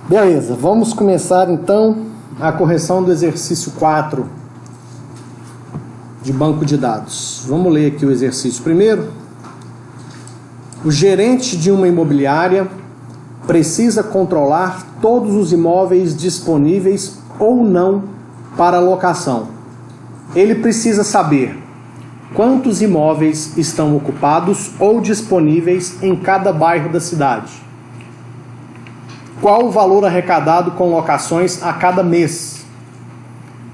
Beleza, vamos começar então a correção do exercício 4 de banco de dados. Vamos ler aqui o exercício primeiro. O gerente de uma imobiliária precisa controlar todos os imóveis disponíveis ou não para locação. Ele precisa saber quantos imóveis estão ocupados ou disponíveis em cada bairro da cidade. Qual o valor arrecadado com locações a cada mês?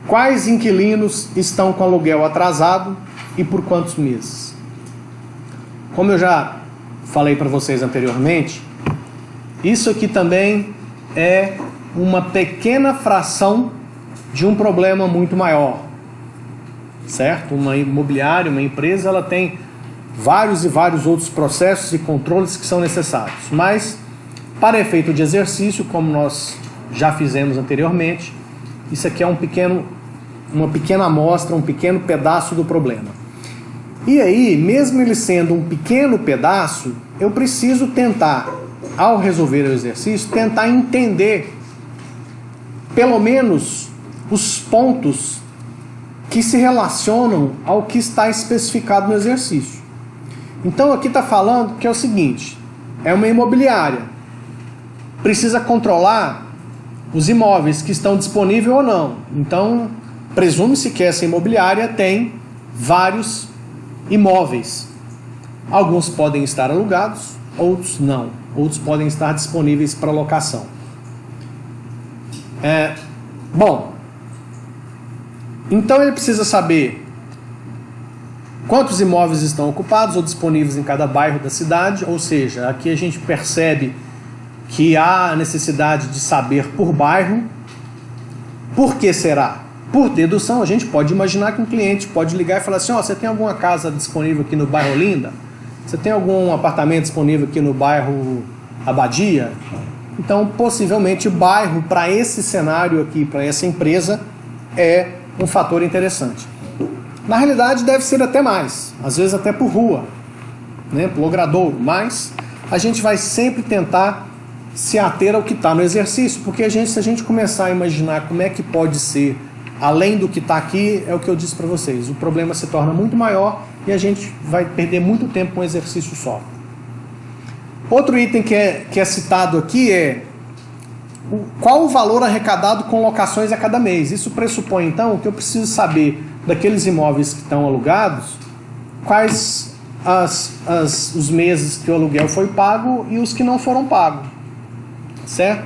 Quais inquilinos estão com aluguel atrasado e por quantos meses? Como eu já falei para vocês anteriormente, isso aqui também é uma pequena fração de um problema muito maior, certo? Uma imobiliária, uma empresa, ela tem vários e vários outros processos e controles que são necessários, mas para efeito de exercício, como nós já fizemos anteriormente, isso aqui é uma pequena amostra, um pequeno pedaço do problema. E aí, mesmo ele sendo um pequeno pedaço, eu preciso tentar, ao resolver o exercício, tentar entender pelo menos os pontos que se relacionam ao que está especificado no exercício. Então aqui está falando que é o seguinte, é uma imobiliária, precisa controlar os imóveis que estão disponíveis ou não. Então, presume-se que essa imobiliária tem vários imóveis. Alguns podem estar alugados, outros não. Outros podem estar disponíveis para locação. Bom, então ele precisa saber quantos imóveis estão ocupados ou disponíveis em cada bairro da cidade, ou seja, aqui a gente percebe que há necessidade de saber por bairro. Por que será? Por dedução, a gente pode imaginar que um cliente pode ligar e falar assim, você tem alguma casa disponível aqui no bairro Olinda? Você tem algum apartamento disponível aqui no bairro Abadia? Então, possivelmente, o bairro para esse cenário aqui, para essa empresa, é um fator interessante. Na realidade, deve ser até mais, às vezes até por rua, né, por logradouro, mas a gente vai sempre tentar se ater ao que está no exercício, porque se a gente começar a imaginar como é que pode ser além do que está aqui, é o que eu disse para vocês, o problema se torna muito maior e a gente vai perder muito tempo com um exercício só. Outro item que é citado aqui é qual o valor arrecadado com locações a cada mês. Isso pressupõe então que eu preciso saber daqueles imóveis que estão alugados, quais os meses que o aluguel foi pago e os que não foram pagos. Certo?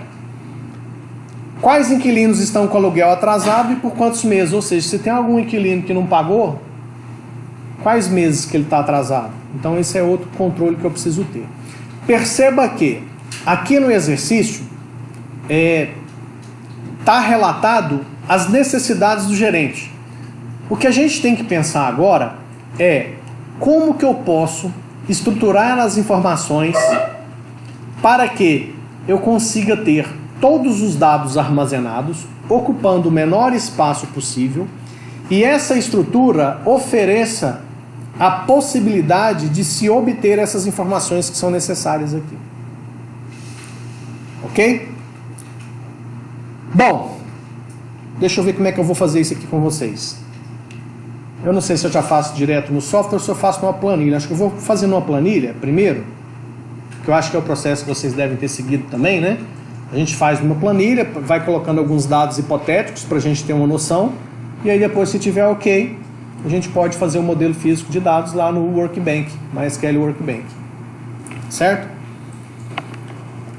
Quais inquilinos estão com aluguel atrasado e por quantos meses? Ou seja, se tem algum inquilino que não pagou, quais meses que ele está atrasado? Então esse é outro controle que eu preciso ter. Perceba que aqui no exercício está relatado as necessidades do gerente. O que a gente tem que pensar agora é como que eu posso estruturar as informações para que eu consiga ter todos os dados armazenados, ocupando o menor espaço possível, e essa estrutura ofereça a possibilidade de se obter essas informações que são necessárias aqui. Ok? Bom, deixa eu ver como é que eu vou fazer isso aqui com vocês. Eu não sei se eu já faço direto no software ou se eu faço numa planilha. Acho que eu vou fazer numa planilha primeiro, que eu acho que é o processo que vocês devem ter seguido também, né? A gente faz uma planilha, vai colocando alguns dados hipotéticos para a gente ter uma noção, e aí depois, se tiver ok, a gente pode fazer um modelo físico de dados lá no Workbench, MySQL Workbench. Certo?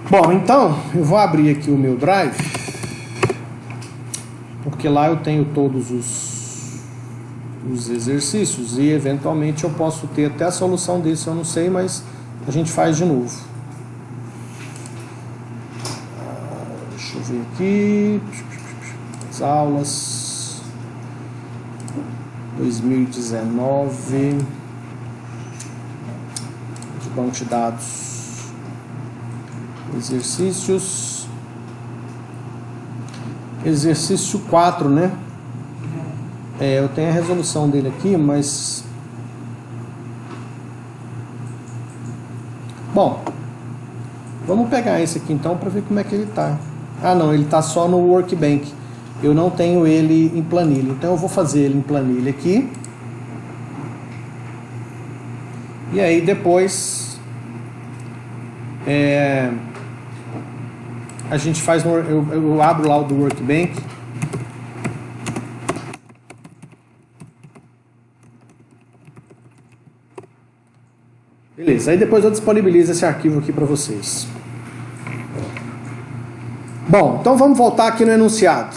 Bom, então, eu vou abrir aqui o meu Drive, porque lá eu tenho todos os exercícios, e eventualmente eu posso ter até a solução desse, eu não sei, mas a gente faz de novo. Deixa eu ver aqui. As aulas 2019 de banco de dados. Exercícios. Exercício 4, né? Eu tenho a resolução dele aqui, mas bom, vamos pegar esse aqui então para ver como é que ele está. Ah não, ele está só no Workbench. Eu não tenho ele em planilha. Então eu vou fazer ele em planilha aqui. E aí depois a gente faz, eu abro lá o do Workbench. Beleza, aí depois eu disponibilizo esse arquivo aqui para vocês. Bom, então vamos voltar aqui no enunciado.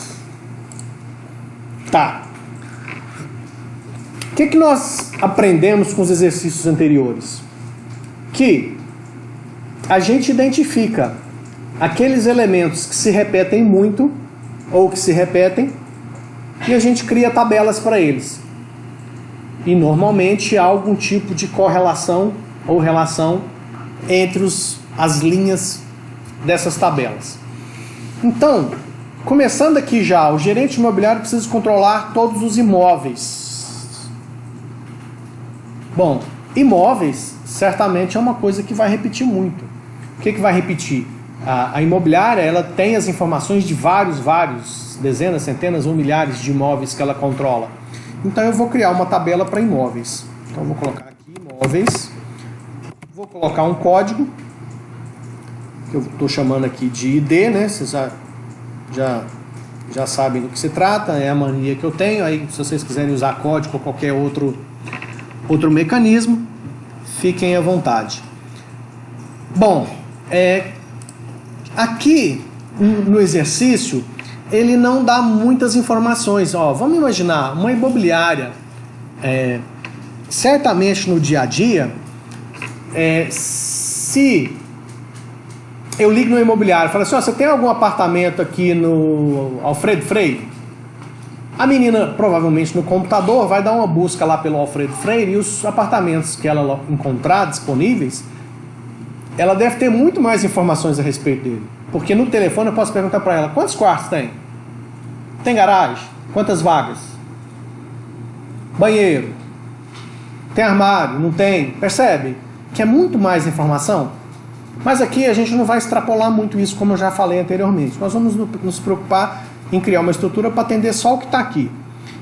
Tá. O que nós aprendemos com os exercícios anteriores? Que a gente identifica aqueles elementos que se repetem muito ou que se repetem e a gente cria tabelas para eles. E normalmente há algum tipo de correlação ou relação entre as linhas dessas tabelas. Então, começando aqui já, o gerente imobiliário precisa controlar todos os imóveis. Bom, imóveis certamente é uma coisa que vai repetir muito. O que vai repetir? A imobiliária, ela tem as informações de vários, dezenas, centenas ou milhares de imóveis que ela controla. Então eu vou criar uma tabela para imóveis. Então eu vou colocar aqui imóveis, vou colocar um código, que eu estou chamando aqui de ID, né? Vocês já sabem do que se trata, é a mania que eu tenho. Aí se vocês quiserem usar código ou qualquer outro mecanismo, fiquem à vontade. Bom, aqui no exercício ele não dá muitas informações. Vamos imaginar uma imobiliária, certamente no dia a dia, se eu ligo no imobiliário e falo assim, você tem algum apartamento aqui no Alfredo Freire? A menina, provavelmente no computador, vai dar uma busca lá pelo Alfredo Freire e os apartamentos que ela encontrar disponíveis, ela deve ter muito mais informações a respeito dele. Porque no telefone eu posso perguntar para ela, quantos quartos tem? Tem garagem? Quantas vagas? Banheiro? Tem armário? Não tem? Percebe? Que é muito mais informação. Mas aqui a gente não vai extrapolar muito isso, como eu já falei anteriormente. Nós vamos nos preocupar em criar uma estrutura para atender só o que está aqui.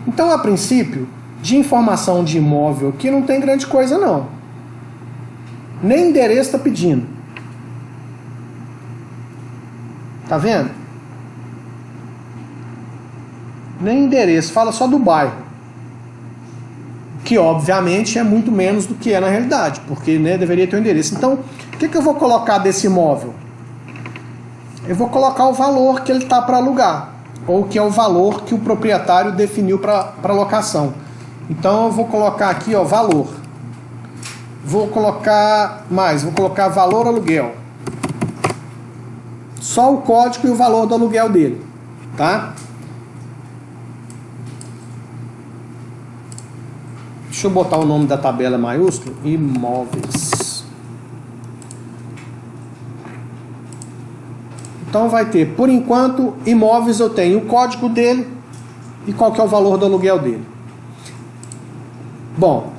Então, a princípio, de informação de imóvel aqui não tem grande coisa não. Nem endereço está pedindo. Tá vendo? Nem endereço, fala só do bairro. Que obviamente é muito menos do que é na realidade, porque deveria ter um endereço. Então, o que eu vou colocar desse imóvel? Eu vou colocar o valor que ele está para alugar, ou que é o valor que o proprietário definiu para locação. Então eu vou colocar aqui, valor. Vou colocar valor aluguel. Só o código e o valor do aluguel dele, tá? Deixa eu botar o nome da tabela maiúsculo, imóveis. Então vai ter, por enquanto, imóveis eu tenho o código dele e qual que é o valor do aluguel dele. Bom,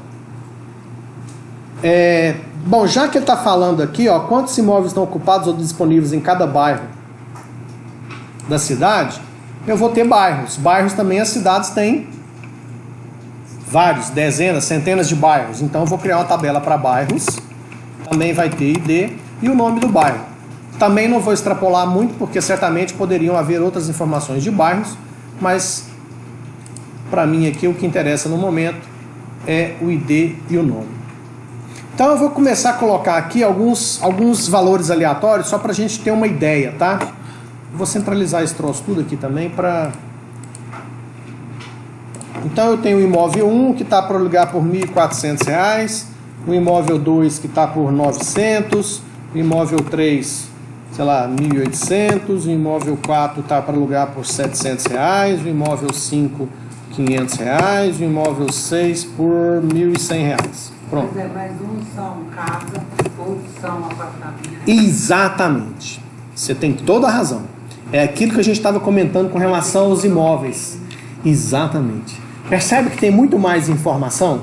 já que ele está falando aqui, quantos imóveis estão ocupados ou disponíveis em cada bairro da cidade, eu vou ter bairros. Bairros também as cidades têm vários, dezenas, centenas de bairros. Então eu vou criar uma tabela para bairros. Também vai ter ID e o nome do bairro. Também não vou extrapolar muito, porque certamente poderiam haver outras informações de bairros, mas para mim aqui o que interessa no momento é o ID e o nome. Então eu vou começar a colocar aqui alguns valores aleatórios, só para a gente ter uma ideia, tá? Vou centralizar esse troço tudo aqui também para... Então eu tenho o imóvel 1 que está para alugar por R$ 1.400, o imóvel 2 que está por 900, o imóvel 3, sei lá, 1.800, o imóvel 4 está para alugar por R$ 700, o imóvel 5, R$ 500, o imóvel 6 por R$ 1.100. Pronto. Mas uns são casa, outros são apartamento. Exatamente. Você tem toda a razão. É aquilo que a gente estava comentando com relação aos imóveis. Exatamente. Percebe que tem muito mais informação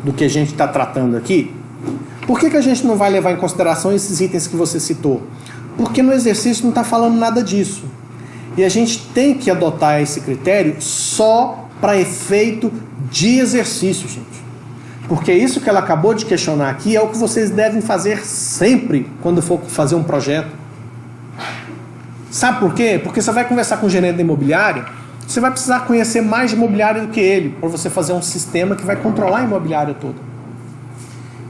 do que a gente está tratando aqui? Por que a gente não vai levar em consideração esses itens que você citou? Porque no exercício não está falando nada disso. E a gente tem que adotar esse critério só para efeito de exercício, gente. Porque isso que ela acabou de questionar aqui é o que vocês devem fazer sempre quando for fazer um projeto. Sabe por quê? Porque você vai conversar com o gerente da imobiliária, você vai precisar conhecer mais de imobiliária do que ele, para você fazer um sistema que vai controlar a imobiliária toda.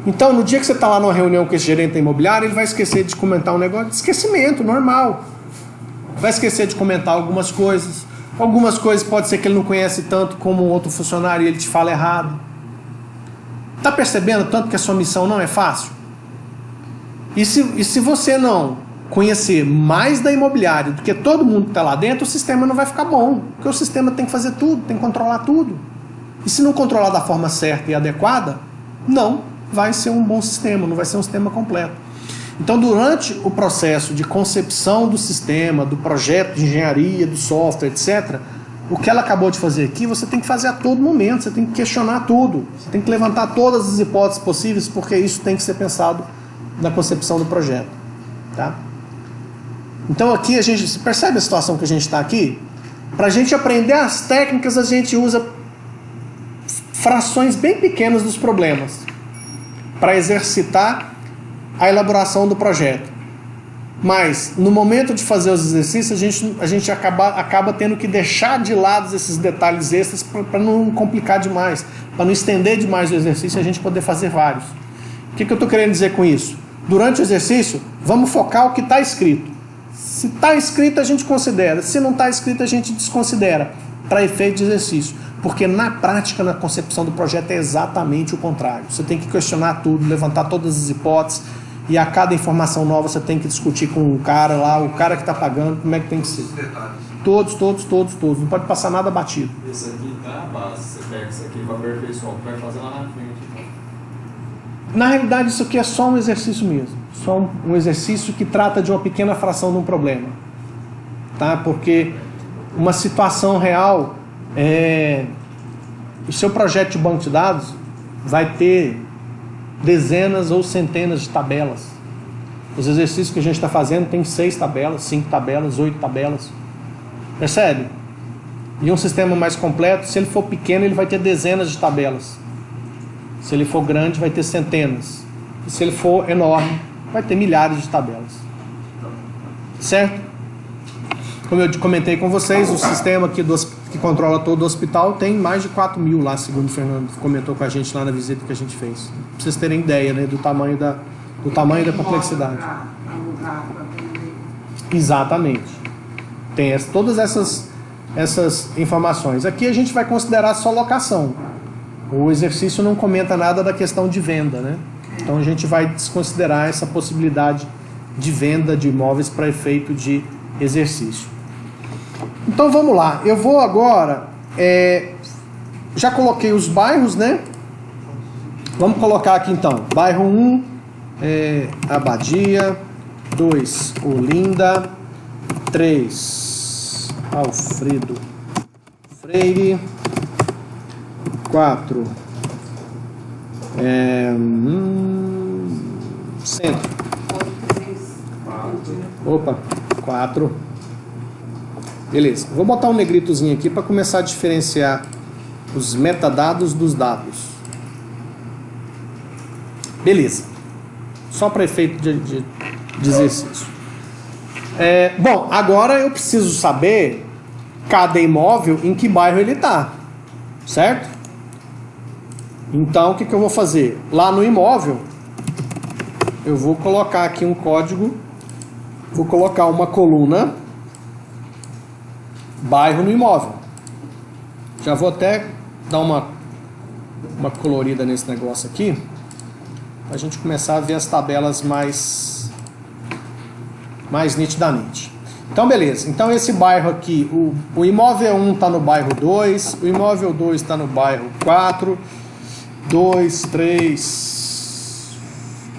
Então, no dia que você está lá numa reunião com esse gerente da imobiliária, ele vai esquecer de comentar um negócio de esquecimento, normal. Vai esquecer de comentar algumas coisas. Algumas coisas pode ser que ele não conhece tanto como um outro funcionário e ele te fala errado. Está percebendo tanto que a sua missão não é fácil? E se você não conhecer mais da imobiliária do que todo mundo que está lá dentro, o sistema não vai ficar bom. Porque o sistema tem que fazer tudo, tem que controlar tudo. E se não controlar da forma certa e adequada, não vai ser um bom sistema, não vai ser um sistema completo. Então, durante o processo de concepção do sistema, do projeto de engenharia, do software, etc., o que ela acabou de fazer aqui, você tem que fazer a todo momento, você tem que questionar tudo, você tem que levantar todas as hipóteses possíveis, porque isso tem que ser pensado na concepção do projeto. Tá? Então, aqui a gente percebe a situação que a gente está aqui? Para a gente aprender as técnicas, a gente usa frações bem pequenas dos problemas para exercitar a elaboração do projeto. Mas, no momento de fazer os exercícios, a gente acaba tendo que deixar de lado esses detalhes extras para não complicar demais, para não estender demais o exercício e a gente poder fazer vários. O que eu estou querendo dizer com isso? Durante o exercício, vamos focar o que está escrito. Se está escrito, a gente considera. Se não está escrito, a gente desconsidera, para efeito de exercício. Porque na prática, na concepção do projeto, é exatamente o contrário. Você tem que questionar tudo, levantar todas as hipóteses, e a cada informação nova você tem que discutir com o cara lá, o cara que está pagando, como é que tem que ser. Todos. Não pode passar nada batido. Isso aqui tá a base. Você pega isso aqui para aperfeiçoar, vai fazer lá na frente. Na realidade, isso aqui é só um exercício mesmo. Só um exercício que trata de uma pequena fração de um problema. Tá? Porque uma situação real, o seu projeto de banco de dados vai ter dezenas ou centenas de tabelas. Os exercícios que a gente está fazendo tem 6 tabelas, 5 tabelas, 8 tabelas. Percebe? E um sistema mais completo, se ele for pequeno, ele vai ter dezenas de tabelas. Se ele for grande, vai ter centenas. E se ele for enorme, vai ter milhares de tabelas. Certo? Como eu comentei com vocês, o sistema aqui que controla todo o hospital tem mais de 4.000 lá, segundo o Fernando comentou com a gente lá na visita que a gente fez. Pra vocês terem ideia, né, do tamanho da complexidade. Exatamente. Tem todas essas informações. Aqui a gente vai considerar só locação. O exercício não comenta nada da questão de venda, né? Então a gente vai desconsiderar essa possibilidade de venda de imóveis para efeito de exercício. Então vamos lá, eu vou agora, já coloquei os bairros, né? Vamos colocar aqui então, bairro 1, Abadia, 2, Olinda, 3, Alfredo Freire, 4, Centro. Opa, 4. Beleza, vou botar um negritozinho aqui para começar a diferenciar os metadados dos dados. Beleza, só para efeito de exercício. Bom, agora eu preciso saber cada imóvel em que bairro ele está, certo? Então o que eu vou fazer? Lá no imóvel, eu vou colocar aqui um código, vou colocar uma coluna bairro no imóvel. Já vou até dar uma colorida nesse negócio aqui, para a gente começar a ver as tabelas mais nitidamente. Então beleza, então esse bairro aqui, o imóvel 1 está no bairro 2, o imóvel 2 está no bairro 4, 2, 3,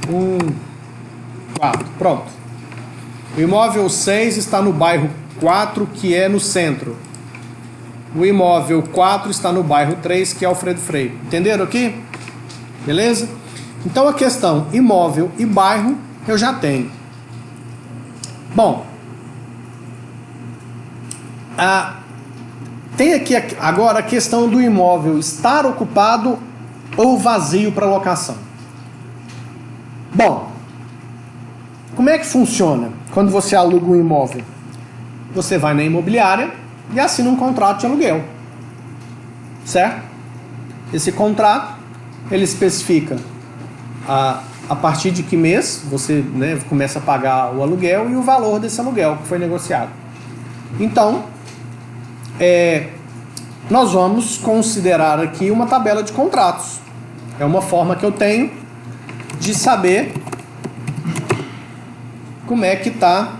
1, 4, pronto. O imóvel 6 está no bairro 4, que é no centro. O imóvel 4 está no bairro 3, que é Alfredo Freire. Entenderam aqui? Beleza? Então a questão imóvel e bairro eu já tenho. Bom, Tem aqui agora a questão do imóvel estar ocupado ou vazio para locação. Bom, como é que funciona quando você aluga um imóvel? Você vai na imobiliária e assina um contrato de aluguel, certo? Esse contrato, ele especifica a partir de que mês você, né, começa a pagar o aluguel e o valor desse aluguel que foi negociado. Então, nós vamos considerar aqui uma tabela de contratos. É uma forma que eu tenho de saber como é que está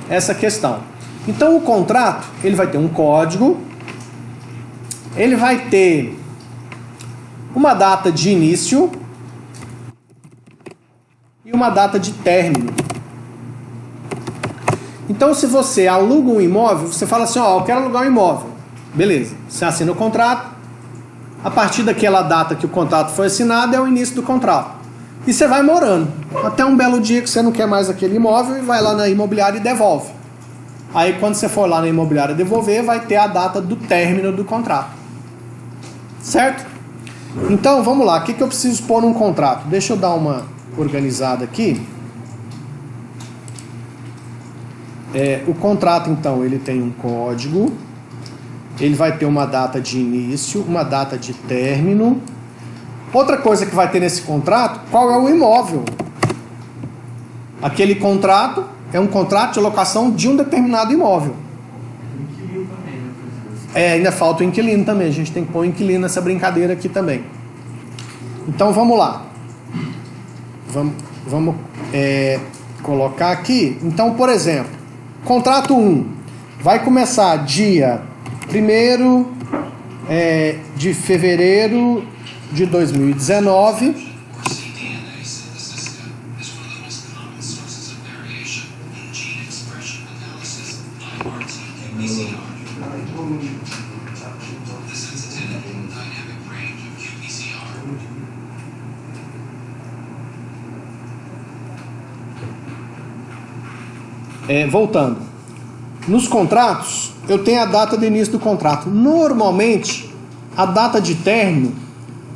essa questão. Então, o contrato, ele vai ter um código, ele vai ter uma data de início e uma data de término. Então, se você aluga um imóvel, você fala assim, ó, eu quero alugar um imóvel. Beleza, você assina o contrato. A partir daquela data que o contrato foi assinado, é o início do contrato. E você vai morando. Até um belo dia que você não quer mais aquele imóvel e vai lá na imobiliária e devolve. Aí, quando você for lá na imobiliária devolver, vai ter a data do término do contrato. Certo? Então, vamos lá. O que eu preciso pôr num contrato? Deixa eu dar uma organizada aqui. O contrato, então, ele tem um código, ele vai ter uma data de início, uma data de término. Outra coisa que vai ter nesse contrato, qual é o imóvel? Aquele contrato é um contrato de locação de um determinado imóvel. Inquilino também, né? Ainda falta o inquilino também, a gente tem que pôr o inquilino nessa brincadeira aqui também. Então, vamos lá. Vamos colocar aqui. Então, por exemplo, contrato 1 vai começar dia 1º de fevereiro de 2019. Voltando. Nos contratos, eu tenho a data de início do contrato. Normalmente, a data de término,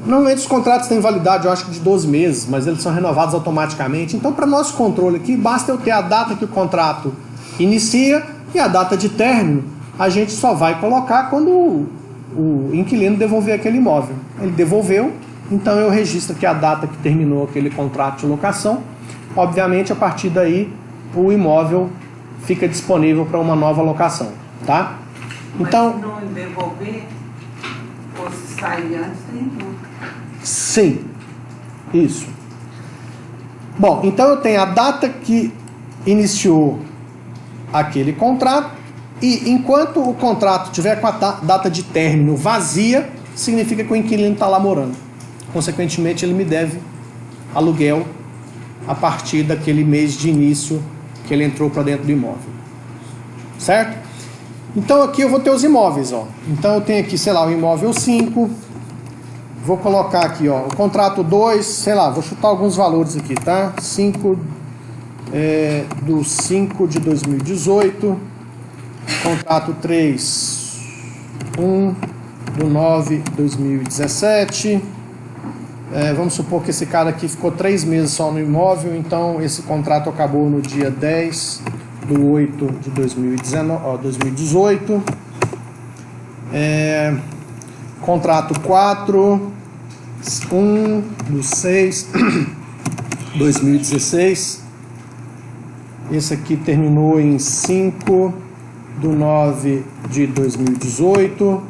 normalmente os contratos têm validade, eu acho que de 12 meses, mas eles são renovados automaticamente. Então, para nosso controle aqui, basta eu ter a data que o contrato inicia e a data de término. A gente só vai colocar quando o inquilino devolver aquele imóvel. Ele devolveu, então eu registro aqui a data que terminou aquele contrato de locação. Obviamente, a partir daí, o imóvel fica disponível para uma nova locação, tá? Então, mas se não devolver, ou se sair antes, tem multa. Sim, isso. Bom, então eu tenho a data que iniciou aquele contrato e enquanto o contrato tiver com a data de término vazia, significa que o inquilino está lá morando. Consequentemente, ele me deve aluguel a partir daquele mês de início que ele entrou para dentro do imóvel. Certo? Então aqui eu vou ter os imóveis, ó. Então eu tenho aqui, sei lá, o imóvel 5. Vou colocar aqui, ó, o contrato 2, sei lá, vou chutar alguns valores aqui, tá? 5 do 5 de 2018. Contrato 3, 1 do 9 de 2017. Vamos supor que esse cara aqui ficou 3 meses só no imóvel, então esse contrato acabou no dia 10 do 8 de 2018. Contrato 4, 1 do 6 de 2016. Esse aqui terminou em 5 do 9 de 2018.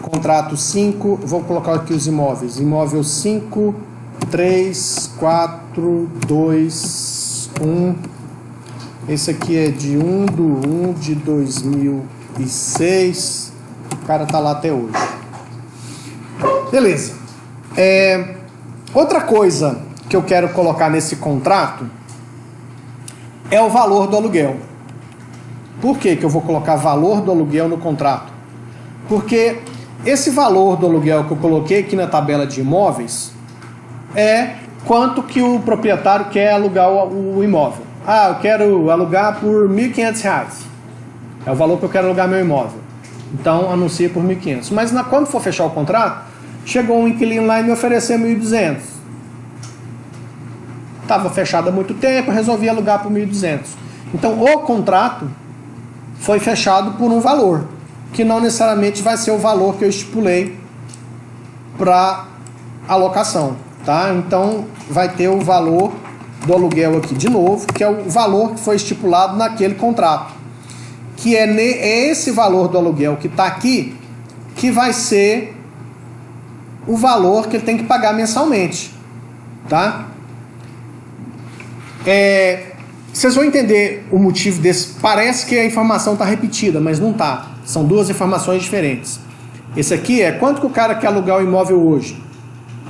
Contrato 5, vou colocar aqui os imóveis. Imóvel 5, 3, 4, 2, 1. Esse aqui é de 1 do 1 de 2006. O cara tá lá até hoje. Beleza. Outra coisa que eu quero colocar nesse contrato é o valor do aluguel. Por que eu vou colocar valor do aluguel no contrato? Porque esse valor do aluguel que eu coloquei aqui na tabela de imóveis é quanto que o proprietário quer alugar o imóvel. Ah, eu quero alugar por R$ 1.500. É o valor que eu quero alugar meu imóvel. Então, anuncia por 1.500. Mas quando for fechar o contrato, chegou um inquilino lá e me ofereceu 1.200. Estava fechado há muito tempo, resolvi alugar por 1.200. Então, o contrato foi fechado por um valor, que não necessariamente vai ser o valor que eu estipulei para a locação, tá? Então, vai ter o valor do aluguel aqui de novo, que é o valor que foi estipulado naquele contrato. Que é esse valor do aluguel que está aqui, que vai ser o valor que ele tem que pagar mensalmente, tá? Vocês vão entender o motivo desse. Parece que a informação está repetida, mas não está. São duas informações diferentes. Esse aqui é quanto que o cara quer alugar o imóvel hoje.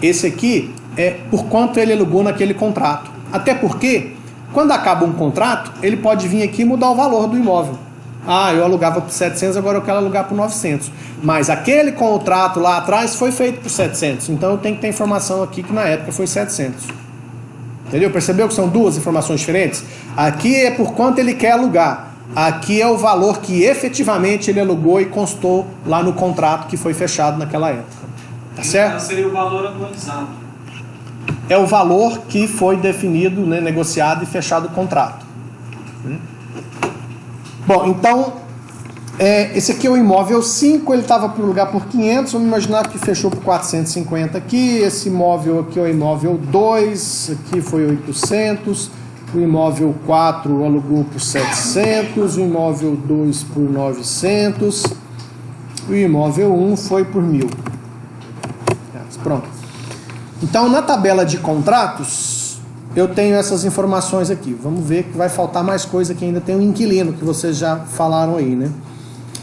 Esse aqui é por quanto ele alugou naquele contrato. Até porque, quando acaba um contrato, ele pode vir aqui e mudar o valor do imóvel. Ah, eu alugava por 700, agora eu quero alugar por 900. Mas aquele contrato lá atrás foi feito por 700. Então eu tenho que ter informação aqui que na época foi 700. Entendeu? Percebeu que são duas informações diferentes? Aqui é por quanto ele quer alugar. Aqui é o valor que efetivamente ele alugou e constou lá no contrato que foi fechado naquela época. Tá certo? Então seria o valor atualizado. É o valor que foi definido, né, negociado e fechado o contrato. Bom, então, esse aqui é o imóvel 5, ele estava para alugar por 500, vamos imaginar que fechou por 450 aqui, esse imóvel aqui é o imóvel 2, aqui foi 800, o imóvel 4 alugou por 700, o imóvel 2 por 900, o imóvel 1 foi por 1.000. Pronto. Então, na tabela de contratos, eu tenho essas informações aqui. Vamos ver que vai faltar mais coisa, que ainda tem um inquilino, que vocês já falaram aí, né?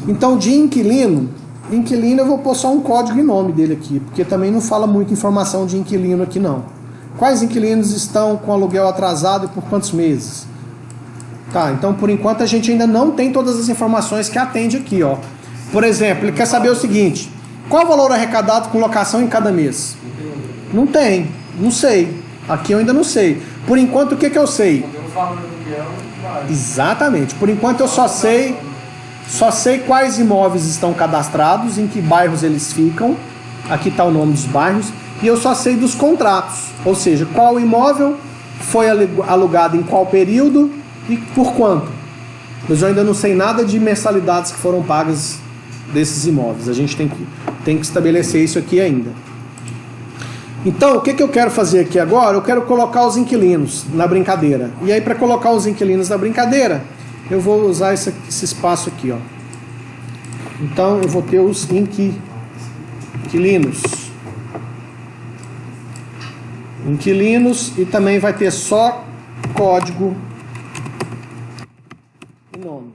Então, de inquilino eu vou pôr só um código e nome dele aqui, porque também não fala muita informação de inquilino aqui, não. Quais inquilinos estão com aluguel atrasado e por quantos meses? Tá, então, por enquanto, a gente ainda não tem todas as informações que atende aqui, ó. Por exemplo, ele quer saber o seguinte: qual o valor arrecadado com locação em cada mês? Não tem, não sei. Aqui eu ainda não sei. Por enquanto, o que eu sei? Exatamente. Por enquanto, eu só sei quais imóveis estão cadastrados, em que bairros eles ficam. Aqui está o nome dos bairros. E eu só sei dos contratos. Ou seja, qual imóvel foi alugado em qual período e por quanto. Mas eu ainda não sei nada de mensalidades que foram pagas desses imóveis. A gente tem que estabelecer isso aqui ainda. Então, o que eu quero fazer aqui agora? Eu quero colocar os inquilinos na brincadeira. E aí, para colocar os inquilinos na brincadeira, eu vou usar esse espaço aqui, ó. Então, eu vou ter os inquilinos. Inquilinos, e também vai ter só código e nome.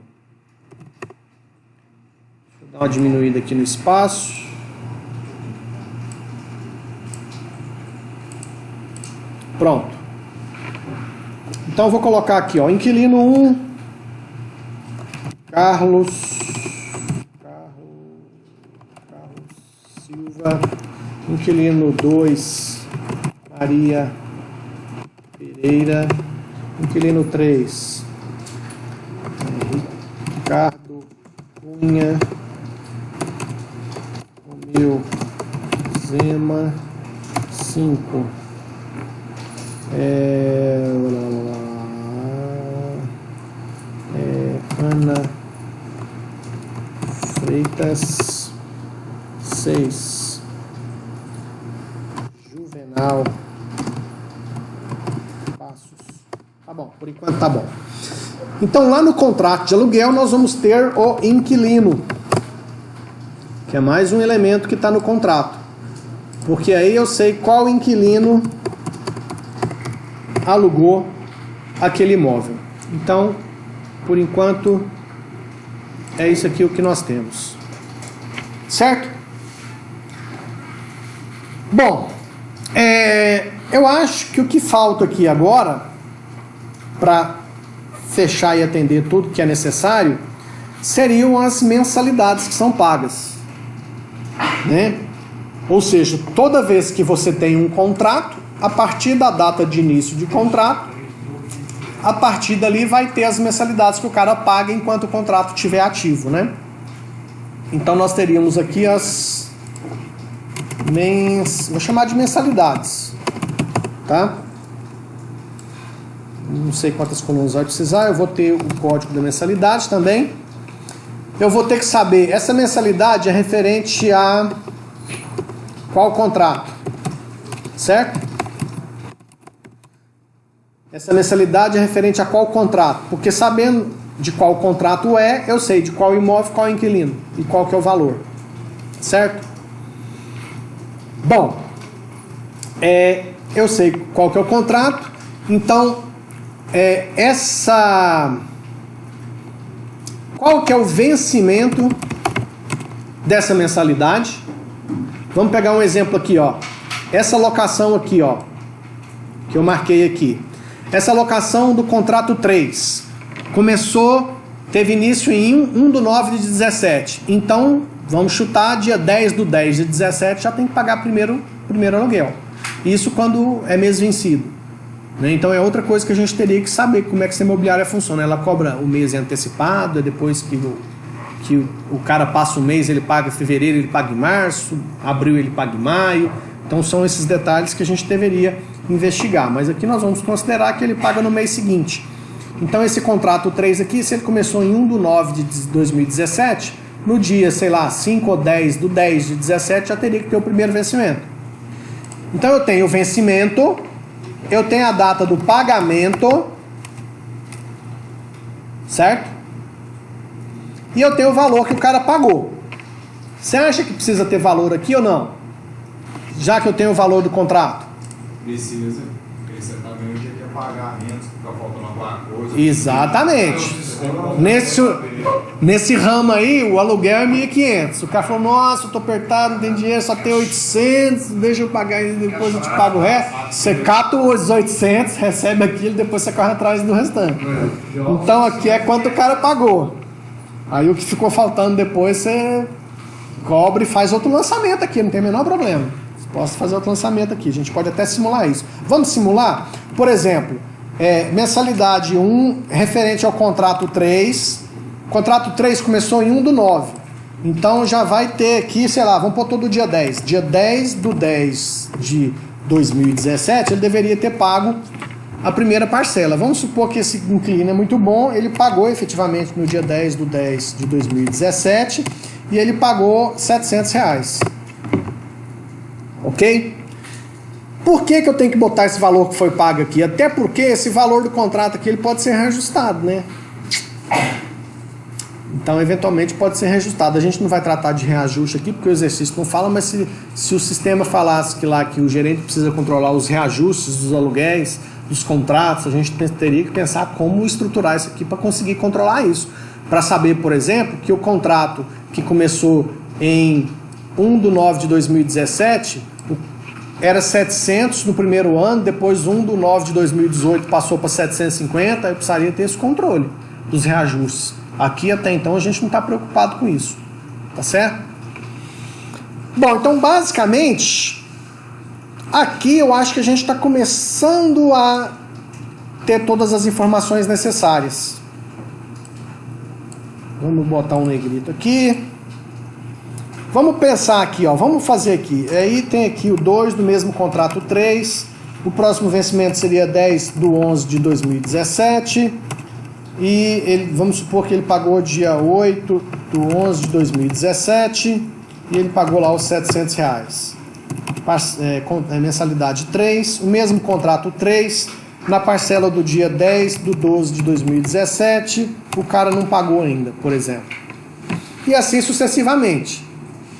Deixa eu dar uma diminuída aqui no espaço. Pronto. Então eu vou colocar aqui, ó, inquilino 1, Carlos Silva, inquilino 2, Maria Pereira, inquilino 3, Ricardo Cunha, Romeu Zema, 5, Ana Freitas, 6, Juvenal Passos. Tá bom, por enquanto tá bom. Então lá no contrato de aluguel nós vamos ter o inquilino, que é mais um elemento que está no contrato, porque aí eu sei qual inquilino alugou aquele imóvel. Então, por enquanto, é isso aqui o que nós temos. Certo? Bom, eu acho que o que falta aqui agora, para fechar e atender tudo que é necessário, seriam as mensalidades que são pagas, né? Ou seja, toda vez que você tem um contrato, a partir da data de início de contrato, a partir dali vai ter as mensalidades que o cara paga enquanto o contrato estiver ativo, né? Então nós teríamos aqui vou chamar de mensalidades, tá? Não sei quantas colunas vai precisar, eu vou ter o código da mensalidade também. Eu vou ter que saber, essa mensalidade é referente a qual contrato, certo? Essa mensalidade é referente a qual contrato, porque sabendo de qual contrato é, eu sei de qual imóvel, qual inquilino e qual que é o valor, certo? Bom, eu sei qual que é o contrato, então qual que é o vencimento dessa mensalidade? Vamos pegar um exemplo aqui, ó. Essa locação aqui, ó, que eu marquei aqui. Essa locação do contrato 3 teve início em 1/9/17. Então, vamos chutar dia 10/10/17, já tem que pagar primeiro aluguel. Isso quando é mês vencido, né? Então é outra coisa que a gente teria que saber como é que essa imobiliária funciona. Ela cobra o mês antecipado, é depois que o cara passa um mês, ele paga em fevereiro, ele paga em março, abril ele paga em maio. Então são esses detalhes que a gente deveria investigar. Mas aqui nós vamos considerar que ele paga no mês seguinte. Então esse contrato 3 aqui, se ele começou em 1/9/2017, no dia, sei lá, 5 ou 10/10/17, já teria que ter o primeiro vencimento. Então eu tenho o vencimento, eu tenho a data do pagamento, certo? E eu tenho o valor que o cara pagou. Você acha que precisa ter valor aqui ou não? Já que eu tenho o valor do contrato? Precisa, porque você também tinha que pagar menos, fica faltando alguma coisa. Exatamente. Nesse ramo aí, o aluguel é 1.500. O cara falou, nossa, eu tô apertado, não tem dinheiro, só tem 800, deixa eu pagar e depois eu te pago o resto. Você cata os 800, recebe aquilo, depois você corre atrás do restante. Então aqui é quanto o cara pagou. Aí o que ficou faltando depois você cobra e faz outro lançamento aqui, não tem o menor problema. Posso fazer outro lançamento aqui, a gente pode até simular isso. Vamos simular? Por exemplo, mensalidade 1 referente ao contrato 3. O contrato 3 começou em 1/9. Então já vai ter aqui, sei lá, vamos pôr todo dia 10. Dia 10/10/2017, ele deveria ter pago a primeira parcela. Vamos supor que esse inquilino é muito bom, ele pagou efetivamente no dia 10/10/2017 e ele pagou R$700. Ok? Por que eu tenho que botar esse valor que foi pago aqui? Até porque esse valor do contrato aqui ele pode ser reajustado, né? Então, eventualmente, pode ser reajustado. A gente não vai tratar de reajuste aqui, porque o exercício não fala, mas se o sistema falasse que o gerente precisa controlar os reajustes dos aluguéis, dos contratos, a gente teria que pensar como estruturar isso aqui para conseguir controlar isso. Para saber, por exemplo, que o contrato que começou em 1/9/2017 era 700 no primeiro ano, depois 1/9/2018 passou para 750, eu precisaria ter esse controle dos reajustes. Aqui até então a gente não está preocupado com isso, tá certo? Bom, então basicamente aqui eu acho que a gente está começando a ter todas as informações necessárias. Vamos botar um negrito aqui. Vamos pensar aqui, ó, vamos fazer aqui. Aí tem aqui o 2 do mesmo contrato 3. O próximo vencimento seria 10/11/2017. E vamos supor que ele pagou dia 8/11/2017. E ele pagou lá os R$700. Mensalidade 3. O mesmo contrato 3. Na parcela do dia 10/12/2017. O cara não pagou ainda, por exemplo. E assim sucessivamente.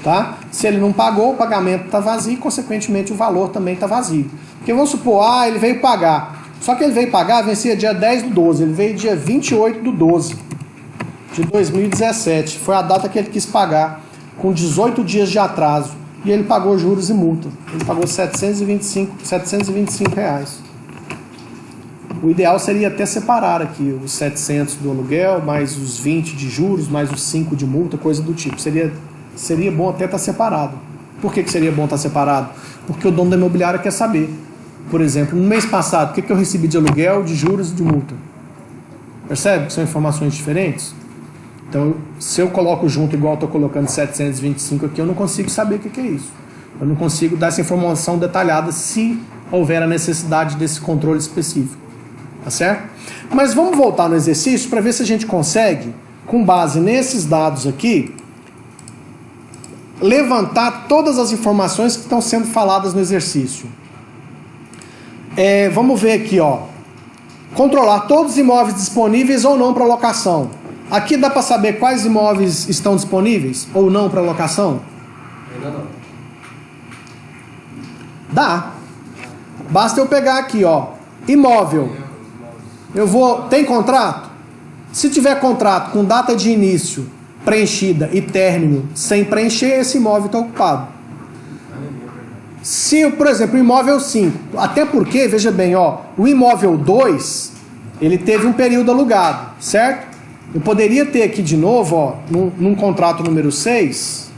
Tá? Se ele não pagou, o pagamento está vazio e, consequentemente, o valor também está vazio. Porque vamos supor, ele veio pagar. Só que ele veio pagar, vencia dia 10/12, ele veio dia 28/12 de 2017. Foi a data que ele quis pagar, com 18 dias de atraso. E ele pagou juros e multa. Ele pagou R$725. O ideal seria até separar aqui os 700 do aluguel, mais os 20 de juros, mais os 5 de multa, coisa do tipo. Seria bom até estar separado. Por que seria bom estar separado? Porque o dono da imobiliária quer saber. Por exemplo, no mês passado, o que eu recebi de aluguel, de juros e de multa? Percebe que são informações diferentes? Então, se eu coloco junto igual eu estou colocando 725 aqui, eu não consigo saber o que é isso. Eu não consigo dar essa informação detalhada se houver a necessidade desse controle específico. Tá certo? Mas vamos voltar no exercício para ver se a gente consegue, com base nesses dados aqui, levantar todas as informações que estão sendo faladas no exercício. Vamos ver aqui, ó. Controlar todos os imóveis disponíveis ou não para locação. Aqui dá para saber quais imóveis estão disponíveis ou não para locação? Ainda não. Dá. Basta eu pegar aqui, ó. Imóvel. Tem contrato? Se tiver contrato com data de início preenchida e término sem preencher, esse imóvel está ocupado. Se, por exemplo, o imóvel 5, até porque, veja bem, ó, o imóvel 2, ele teve um período alugado, certo? Eu poderia ter aqui de novo, ó, num contrato número 6,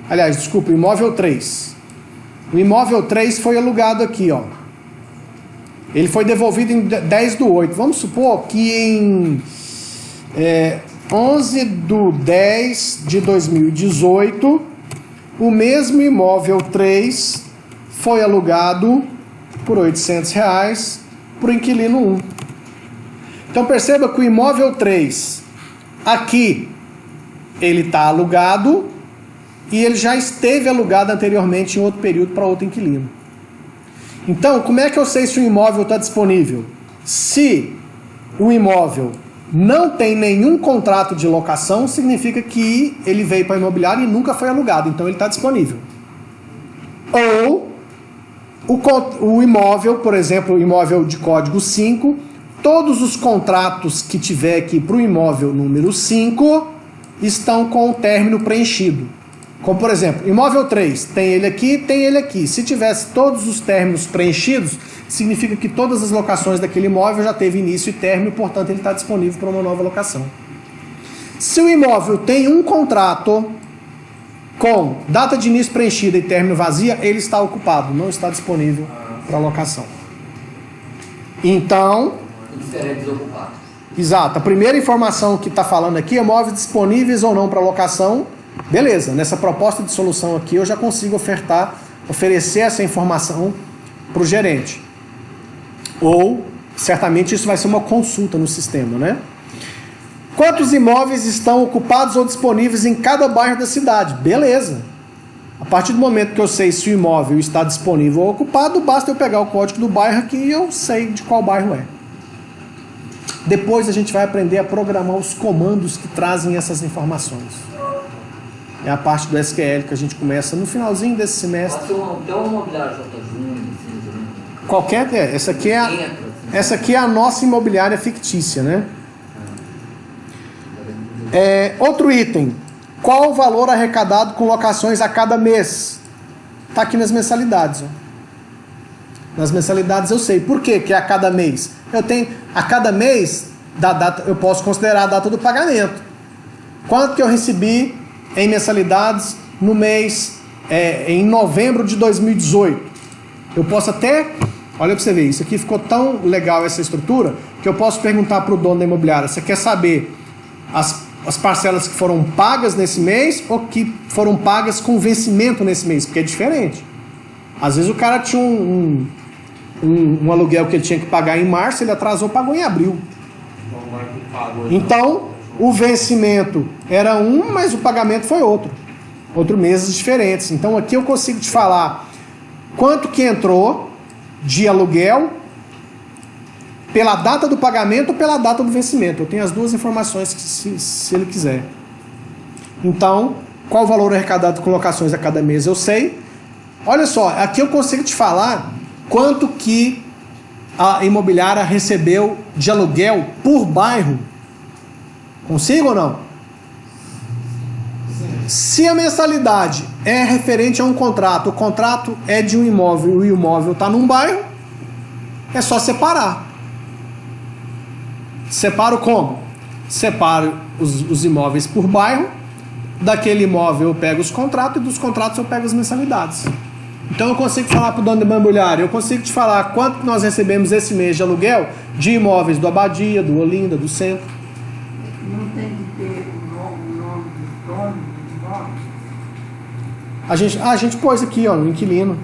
aliás, desculpa, o imóvel 3. O imóvel 3 foi alugado aqui, ó. Ele foi devolvido em 10/8. Vamos supor que em 11/10/2018, o mesmo imóvel 3 foi alugado por R$800 para o inquilino 1. Então perceba que o imóvel 3, aqui, ele está alugado e ele já esteve alugado anteriormente em outro período para outro inquilino. Então, como é que eu sei se o imóvel está disponível? Se o imóvel não tem nenhum contrato de locação, significa que ele veio para a imobiliária e nunca foi alugado, então ele está disponível. Ou o imóvel, por exemplo, o imóvel de código 5, todos os contratos que tiver aqui para o imóvel número 5 estão com o término preenchido. Como, por exemplo, imóvel 3, tem ele aqui, tem ele aqui. Se tivesse todos os términos preenchidos, significa que todas as locações daquele imóvel já teve início e término, portanto ele está disponível para uma nova locação. Se o imóvel tem um contrato com data de início preenchida e término vazia, ele está ocupado, não está disponível para locação. Então... Diferente desocupado. Exato. A primeira informação que está falando aqui é imóveis disponíveis ou não para locação. Beleza, nessa proposta de solução aqui eu já consigo oferecer essa informação para o gerente. Ou, certamente, isso vai ser uma consulta no sistema, né? Quantos imóveis estão ocupados ou disponíveis em cada bairro da cidade? Beleza. A partir do momento que eu sei se o imóvel está disponível ou ocupado, basta eu pegar o código do bairro aqui e eu sei de qual bairro é. Depois a gente vai aprender a programar os comandos que trazem essas informações. É a parte do SQL que a gente começa no finalzinho desse semestre. Pode ser até uma imobiliária J. Júnior, assim, também. Qualquer... essa aqui é a nossa imobiliária fictícia, né? Outro item. Qual o valor arrecadado com locações a cada mês? Está aqui nas mensalidades. Ó. Nas mensalidades eu sei. Por quê que é a cada mês? Eu tenho... A cada mês, eu posso considerar a data do pagamento. Quanto que eu recebi em mensalidades no mês, em novembro de 2018. Eu posso até, olha para você ver, isso aqui ficou tão legal essa estrutura, que eu posso perguntar para o dono da imobiliária, você quer saber as parcelas que foram pagas nesse mês ou que foram pagas com vencimento nesse mês? Porque é diferente. Às vezes o cara tinha um aluguel que ele tinha que pagar em março, ele atrasou, pagou em abril. Então, o vencimento era um, mas o pagamento foi outro. Meses diferentes. Então aqui eu consigo te falar quanto que entrou de aluguel pela data do pagamento ou pela data do vencimento. Eu tenho as duas informações se ele quiser. Então, qual o valor arrecadado com locações a cada mês eu sei. Olha só, aqui eu consigo te falar quanto que a imobiliária recebeu de aluguel por bairro. Consigo ou não? Se a mensalidade é referente a um contrato, o contrato é de um imóvel e o imóvel está num bairro, é só separar. Separo como? Separo os imóveis por bairro, daquele imóvel eu pego os contratos e dos contratos eu pego as mensalidades. Então eu consigo falar para o dono da imobiliária, eu consigo te falar quanto nós recebemos esse mês de aluguel De imóveis do Abadia, do Olinda, do Centro. Não tem que ter o nome do dono do imóvel? A gente pôs aqui, ó, no inquilino.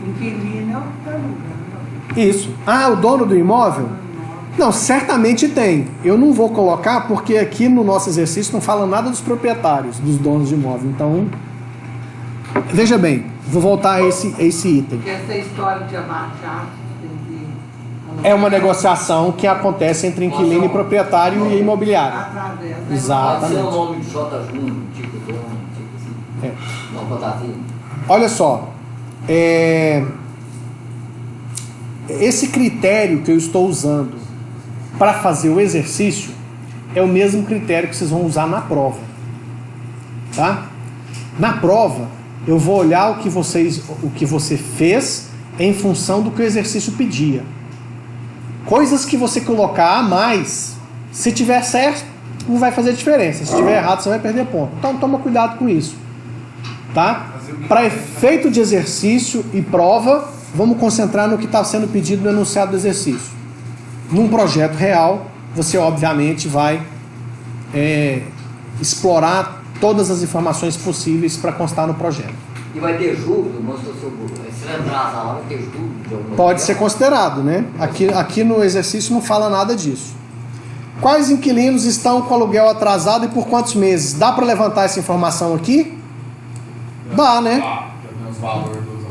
Inquilino é o que está alugando. Isso. Ah, o dono do imóvel? Não, certamente tem. Eu não vou colocar porque aqui no nosso exercício não fala nada dos proprietários, dos donos de imóvel. Então, veja bem, vou voltar a esse item. Porque essa história de abaixar tem que... É uma negociação que acontece entre inquilino e proprietário e imobiliário. Através da... Pode Exatamente. ser o nome de J. Júnior, tipo dono, tipo assim. É. Não, fantasia. Olha só, esse critério que eu estou usando para fazer o exercício é o mesmo critério que vocês vão usar na prova, tá? Na prova eu vou olhar o que você fez em função do que o exercício pedia. Coisas que você colocar a mais, se tiver certo, não vai fazer diferença. Se tiver errado, você vai perder ponto. Então toma cuidado com isso, tá? Para efeito de exercício e prova, vamos concentrar no que está sendo pedido no enunciado do exercício. Num projeto real, você obviamente vai explorar todas as informações possíveis para constar no projeto. E vai ter juro, mostrou seu burro. Se vai atrasar lá, vai ter juro de alguma Pode ser considerado, né? Aqui no exercício não fala nada disso. Quais inquilinos estão com aluguel atrasado e por quantos meses? Dá para levantar essa informação aqui? Dá, né?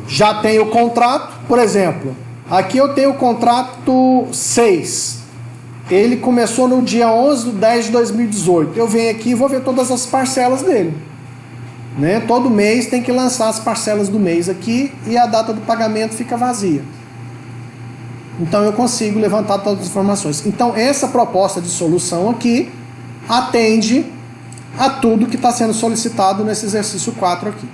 Já tem o contrato, por exemplo, aqui eu tenho o contrato 6. Ele começou no dia 11/10/2018. Eu venho aqui e vou ver todas as parcelas dele. Né? Todo mês tem que lançar as parcelas do mês aqui e a data do pagamento fica vazia. Então eu consigo levantar todas as informações. Então essa proposta de solução aqui atende a tudo que está sendo solicitado nesse exercício 4 aqui.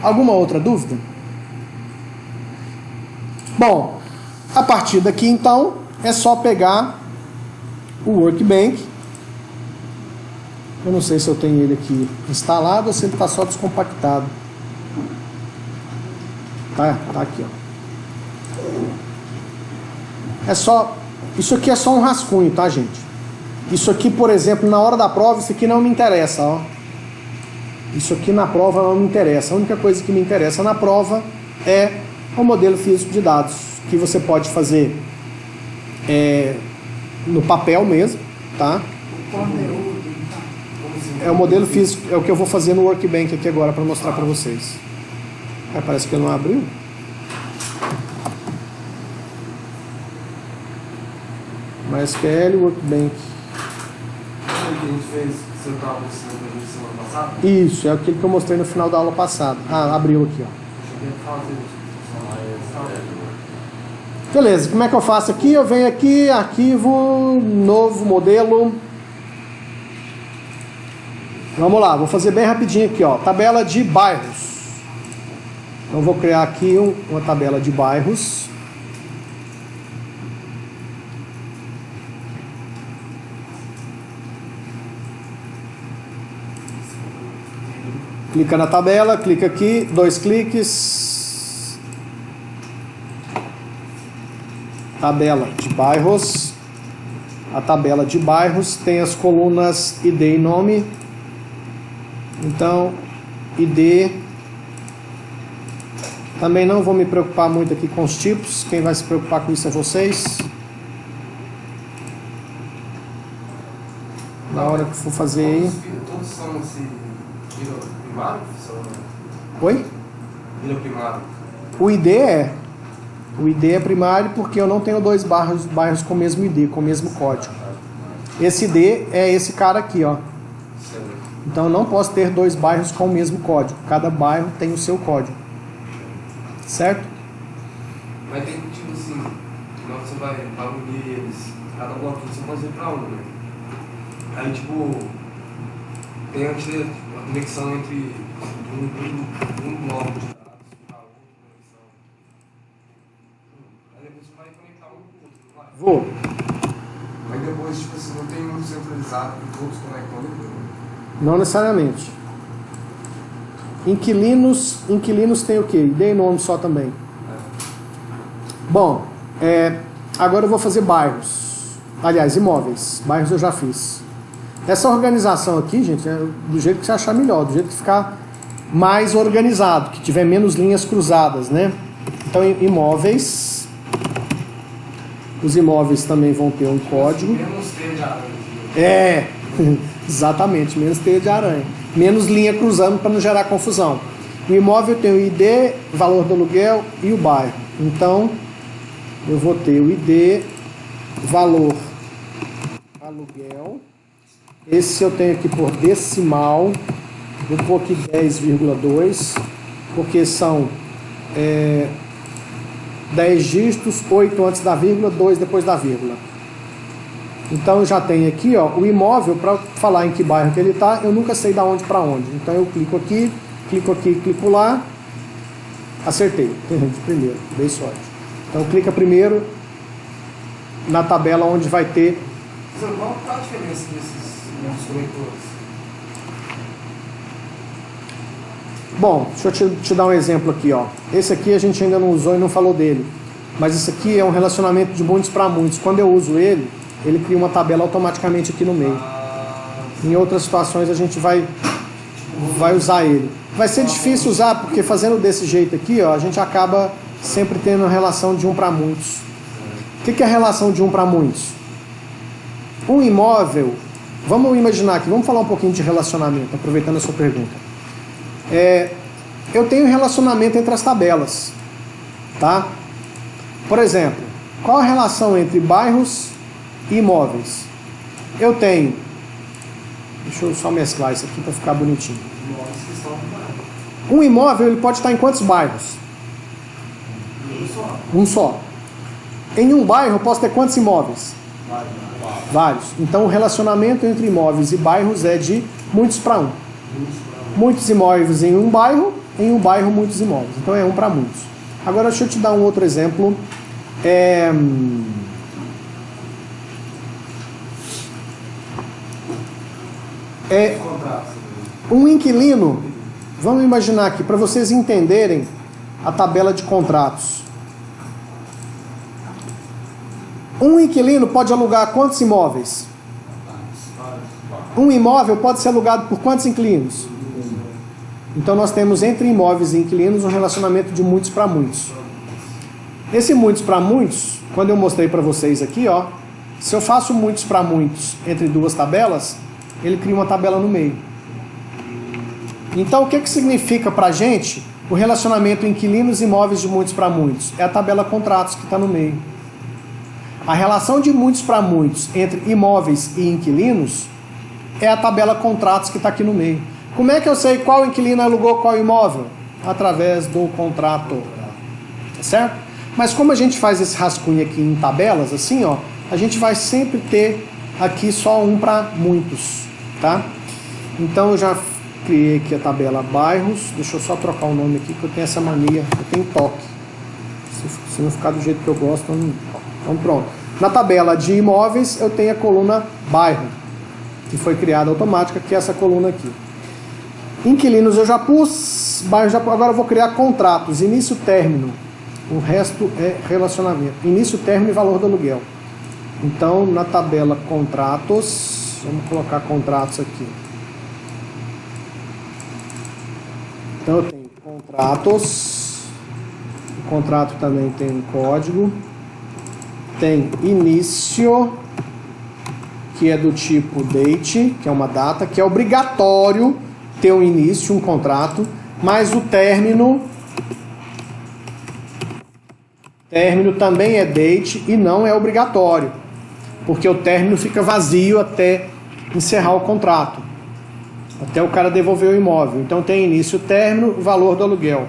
Alguma outra dúvida? Bom, a partir daqui então é só pegar o Workbench. Eu não sei se eu tenho ele aqui instalado ou se ele está só descompactado. Tá aqui, ó. Isso aqui é só um rascunho, tá, gente? Isso aqui, por exemplo, na hora da prova, isso aqui não me interessa, ó. Isso aqui na prova não me interessa. A única coisa que me interessa na prova é o modelo físico de dados, que você pode fazer no papel mesmo, tá? O conteúdo, então. É o modelo físico, é o que eu vou fazer no Workbench aqui agora para mostrar para vocês. Parece que ele não abriu. MySQL Workbench. Que a gente fez, você estava mostrando pra gente semana passada? Isso, é aquilo que eu mostrei no final da aula passada. Ah, abriu aqui, ó. Cheguei a fazer isso. Beleza, como é que eu faço aqui? Eu venho aqui, arquivo, novo modelo. Vamos lá, vou fazer bem rapidinho aqui, ó. Tabela de bairros. Então vou criar aqui uma tabela de bairros. Clica na tabela, clica aqui, 2 cliques. Tabela de bairros. A tabela de bairros tem as colunas ID e nome. Então, ID. Também não vou me preocupar muito aqui com os tipos. Quem vai se preocupar com isso é vocês. Na hora que for fazer aí. Todos são assim, vila primário? Oi? Vila primário. O ID é. O ID é primário porque eu não tenho 2 bairros com o mesmo ID, com o mesmo código. Esse ID é esse cara aqui, ó. Então eu não posso ter 2 bairros com o mesmo código. Cada bairro tem o seu código. Certo? Mas tem tipo assim, na hora que você vai unir eles, cada bloquinho você pode ir pra um, né? Aí tipo, tem a conexão entre um bloco de dados e a outra conexão. Aí depois você vai conectar um com o outro, não vai? Vou. Aí depois, tipo assim, não tem um centralizado que todos conectam depois. Não necessariamente. Inquilinos tem o quê? ID e nome só também. Bom, agora eu vou fazer bairros. Aliás, imóveis. Bairros eu já fiz. Essa organização aqui, gente, é do jeito que você achar melhor, do jeito que ficar mais organizado, que tiver menos linhas cruzadas, né? Então, imóveis. Os imóveis também vão ter um código. Menos teia de aranha. Exatamente, menos teia de aranha. Menos linha cruzando para não gerar confusão. O imóvel tem o ID, valor do aluguel e o bairro. Então, eu vou ter o ID, valor, aluguel. Esse eu tenho aqui por decimal. Vou pôr aqui 10,2, porque são 10 dígitos, 8 antes da vírgula, 2 depois da vírgula. Então eu já tenho aqui, ó, o imóvel, para falar em que bairro que ele está, eu nunca sei de onde para onde. Então eu clico aqui, clico lá, acertei, de primeiro, dei sorte. Então clica primeiro na tabela onde vai ter... Qual a diferença desses conectores? Bom, deixa eu te dar um exemplo aqui, ó. Esse aqui a gente ainda não usou e não falou dele. Mas isso aqui é um relacionamento de muitos para muitos. Quando eu uso ele cria uma tabela automaticamente aqui no meio. Em outras situações a gente vai usar ele. Vai ser difícil usar, porque fazendo desse jeito aqui, ó, a gente acaba sempre tendo a relação de um para muitos. O que é a relação de um para muitos? Um imóvel, vamos imaginar aqui, vamos falar um pouquinho de relacionamento, aproveitando a sua pergunta. Eu tenho relacionamento entre as tabelas, tá? Por exemplo, qual a relação entre bairros e imóveis? Eu tenho, deixa eu só mesclar isso aqui para ficar bonitinho. Um imóvel ele pode estar em quantos bairros? Um só. Em um bairro eu posso ter quantos imóveis? Vários. Então o relacionamento entre imóveis e bairros é de muitos para um. Muitos imóveis em um bairro muitos imóveis. Então é um para muitos. Agora deixa eu te dar um outro exemplo. Um inquilino, vamos imaginar aqui, para vocês entenderem a tabela de contratos. Um inquilino pode alugar quantos imóveis? Um imóvel pode ser alugado por quantos inquilinos? Então nós temos entre imóveis e inquilinos um relacionamento de muitos para muitos. Esse muitos para muitos, quando eu mostrei para vocês aqui, ó, se eu faço muitos para muitos entre duas tabelas, ele cria uma tabela no meio. Então o que significa para a gente o relacionamento inquilinos e imóveis de muitos para muitos? É a tabela contratos que está no meio. A relação de muitos para muitos entre imóveis e inquilinos é a tabela contratos que está aqui no meio. Como é que eu sei qual inquilino alugou qual imóvel? Através do contrato. Tá certo? Mas como a gente faz esse rascunho aqui em tabelas, assim, ó, a gente vai sempre ter aqui só um para muitos, tá? Então eu já criei aqui a tabela bairros. Deixa eu só trocar o nome aqui, que eu tenho essa mania, eu tenho toque. Se não ficar do jeito que eu gosto, eu não... Então pronto. Na tabela de imóveis eu tenho a coluna bairro, que foi criada automática, que é essa coluna aqui. Inquilinos eu já pus, bairro já pus. Agora eu vou criar contratos, início e término. O resto é relacionamento. Início, término e valor do aluguel. Então na tabela contratos, vamos colocar contratos aqui. Então eu tenho contratos. O contrato também tem um código. Tem início, que é do tipo date, que é uma data, que é obrigatório ter um início, um contrato, mas o término também é date e não é obrigatório, porque o término fica vazio até encerrar o contrato, até o cara devolver o imóvel. Então tem início, término, valor do aluguel.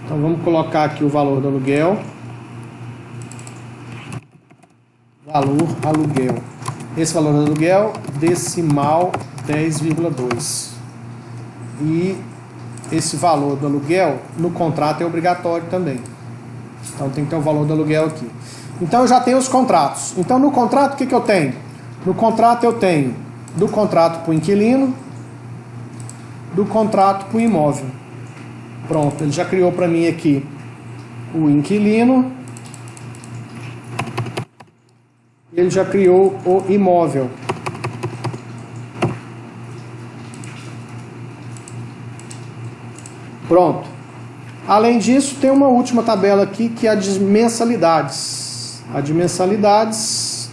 Então vamos colocar aqui o valor do aluguel. Valor aluguel. Esse valor do aluguel, decimal 10,2. E esse valor do aluguel no contrato é obrigatório também. Então tem que ter o valor do aluguel aqui. Então eu já tenho os contratos. Então no contrato o que eu tenho? No contrato eu tenho do contrato para o inquilino, do contrato para o imóvel. Pronto, ele já criou para mim aqui o inquilino ele já criou o imóvel. Pronto. Além disso, tem uma última tabela aqui, que é a de mensalidades. A de mensalidades.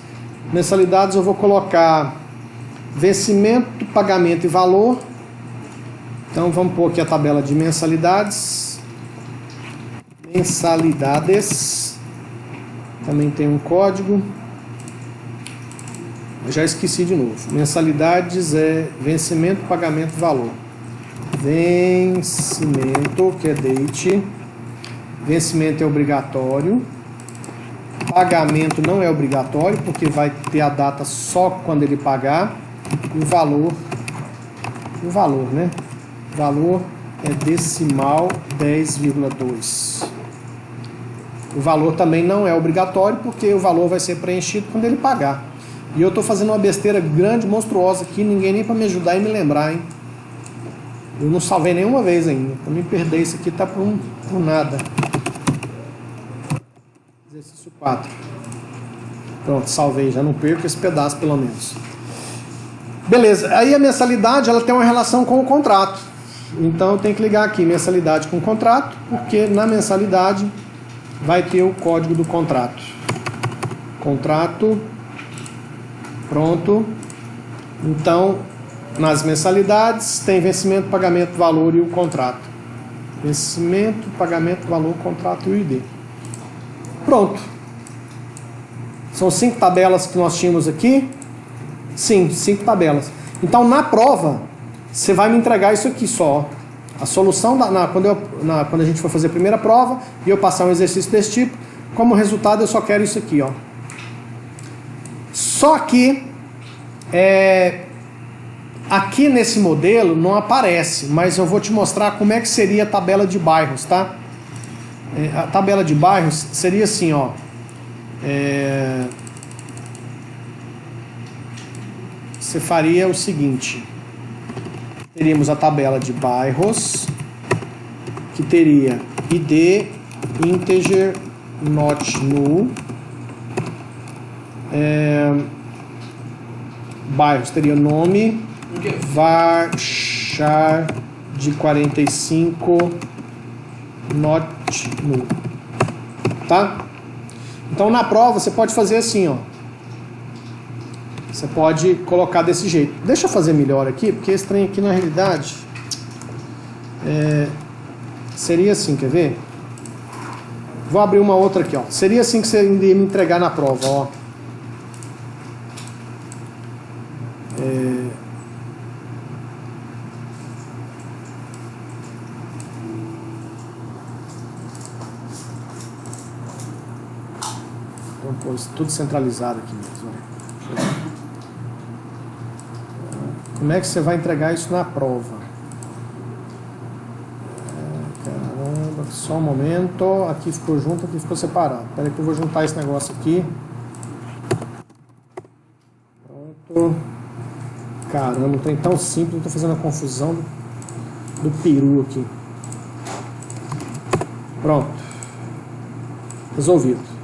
Mensalidades eu vou colocar vencimento, pagamento e valor. Então vamos pôr aqui a tabela de mensalidades. Mensalidades. Também tem um código. Eu já esqueci de novo. Mensalidades é vencimento, pagamento e valor. Vencimento, que é date. Vencimento é obrigatório. Pagamento não é obrigatório, porque vai ter a data só quando ele pagar. E o valor, né? O valor é decimal 10,2. O valor também não é obrigatório, porque o valor vai ser preenchido quando ele pagar. E eu estou fazendo uma besteira grande, monstruosa aqui, ninguém nem para me ajudar e me lembrar, hein? Eu não salvei nenhuma vez ainda. Para me perder isso aqui tá por nada. Exercício 4. Pronto, salvei. Já não perco esse pedaço pelo menos. Beleza. Aí a mensalidade ela tem uma relação com o contrato. Então eu tenho que ligar aqui mensalidade com contrato, porque na mensalidade vai ter o código do contrato. Contrato. Pronto. Então, nas mensalidades tem vencimento, pagamento, valor e o contrato. Vencimento, pagamento, valor, contrato e o ID. Pronto. São 5 tabelas que nós tínhamos aqui. Sim, 5 tabelas. Então na prova, você vai me entregar isso aqui só. A solução, quando a gente for fazer a primeira prova e eu passar um exercício desse tipo, como resultado eu só quero isso aqui, ó. Só que aqui nesse modelo não aparece, mas eu vou te mostrar como é que seria a tabela de bairros, tá? A tabela de bairros seria assim, ó. Você faria o seguinte: teríamos a tabela de bairros, que teria ID, integer, not null. Bairros teria nome, varchar de 45, not null. Tá? Então na prova você pode fazer assim, ó. Você pode colocar desse jeito. Deixa eu fazer melhor aqui, porque esse trem aqui na realidade seria assim, quer ver? Vou abrir uma outra aqui, ó. Seria assim que você iria me entregar na prova, ó. Vamos pôr isso tudo centralizado aqui mesmo, ó. Como é que você vai entregar isso na prova? Caramba, só um momento. Aqui ficou junto, aqui ficou separado. Espera aí que eu vou juntar esse negócio aqui. Pronto. Caramba, não tem tão simples, estou fazendo a confusão do peru aqui. Pronto. Resolvido.